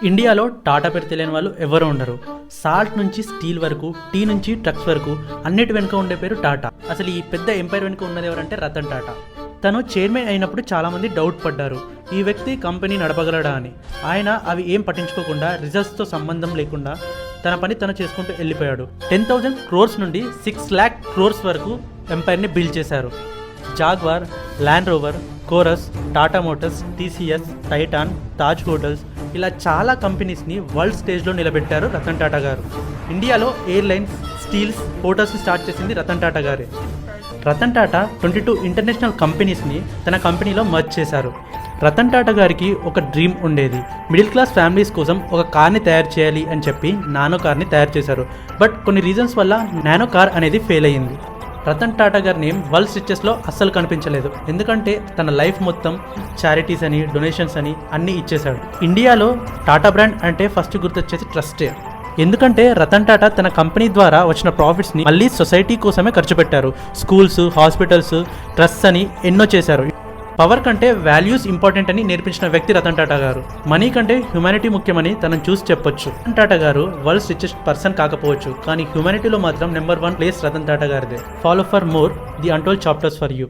ఇండియాలో టాటా పేరు తెలియని వాళ్ళు ఎవరు ఉండరు. సాల్ట్ నుంచి స్టీల్ వరకు, టీ నుంచి ట్రక్స్ వరకు అన్నిటి వెనుక ఉండే పేరు టాటా. అసలు ఈ పెద్ద ఎంపైర్ వెనుక ఉన్నది ఎవరంటే రతన్ టాటా. తను చైర్మన్ అయినప్పుడు చాలామంది డౌట్ పడ్డారు, ఈ వ్యక్తి కంపెనీ నడపగలడా అని. ఆయన అవి ఏం పట్టించుకోకుండా, రిజల్ట్స్తో సంబంధం లేకుండా తన పని తను చేసుకుంటూ వెళ్ళిపోయాడు. 10,000 crores నుండి 6 lakh crores వరకు ఎంపైర్ని బిల్డ్ చేశారు. Jaguar, land rover, chorus, Tata Motors, TCS, Titan, Taj hotels ఇలా చాలా కంపెనీస్ని వరల్డ్ స్టేజ్లో నిలబెట్టారు రతన్ టాటా గారు. ఇండియాలో ఎయిర్లైన్స్, స్టీల్స్, హోటల్స్ని స్టార్ట్ చేసింది రతన్ టాటా గారే. రతన్ టాటా 22 ఇంటర్నేషనల్ కంపెనీస్ని తన కంపెనీలో మర్జ్ చేశారు. రతన్ టాటా గారికి ఒక డ్రీమ్ ఉండేది. మిడిల్ క్లాస్ ఫ్యామిలీస్ కోసం ఒక కార్ని తయారు చేయాలి అని చెప్పి నానో కార్ని తయారు చేశారు. బట్ కొన్ని రీజన్స్ వల్ల నానో కార్ అనేది ఫెయిల్ అయ్యింది. రతన్ టాటా గారి నేమ్ వరల్డ్ రిచెస్ట్లో అస్సలు కనిపించలేదు. ఎందుకంటే తన లైఫ్ మొత్తం చారిటీస్ అని, డొనేషన్స్ అని అన్నీ ఇచ్చేశాడు. ఇండియాలో టాటా బ్రాండ్ అంటే ఫస్ట్ గుర్తొచ్చేసి ట్రస్టే. ఎందుకంటే రతన్ టాటా తన కంపెనీ ద్వారా వచ్చిన ప్రాఫిట్స్ని మళ్ళీ సొసైటీ కోసమే ఖర్చు పెట్టారు. స్కూల్స్, హాస్పిటల్స్, ట్రస్ట్స్ అని ఎన్నో చేశారు. పవర్ కంటే వాల్యూస్ ఇంపార్టెంట్ అని నేర్పించిన వ్యక్తి రతన్ టాటా గారు. మనీ కంటే హ్యూమానిటీ ముఖ్యమని తనను చూసి చెప్పొచ్చు. రతన్ టాటా గారు వరల్డ్స్ రిచెస్ట్ పర్సన్ కాకపోవచ్చు, కానీ హ్యూమానిటీలో మాత్రం నెంబర్ 1 ప్లేస్ రతన్ టాటా గారిదే. Follow for more the untold chapters for you.